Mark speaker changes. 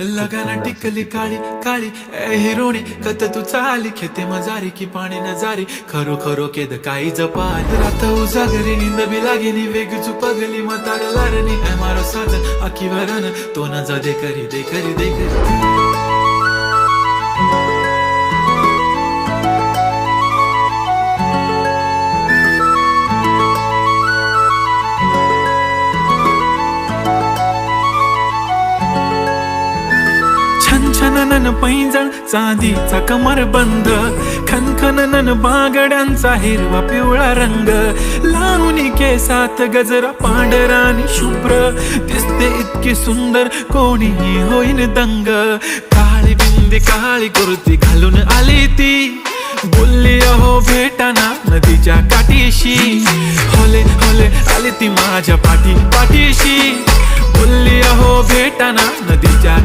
Speaker 1: लगाना टिकली काळी काळी ए हिरोणी कत तू चाली खेते मजारी की पाणी नजारी खरो खरो केद काही जपाल रात उजागरी निंद बी लागेनी वेग चुपगली मतार लारणी ए मारो साज आखी भरन तो न जा दे करी दे करी दे करी छनछनन पैंजण चांदीचा कमर बंद खनखनन बांगड्यांचा हिरवा पिवळा रंग लावणी केसात गजरा पांढरा आणि शुभ्र दिसते इतकी सुंदर कोणीही होईन दंग काळी बिंदी काळी कुर्ती घालून आली ती बोलली अहो भेटाना नदीच्या काठीशी होले होले आली ती माझ्या पाठीशी बोलली अहो भेटाना नदीच्या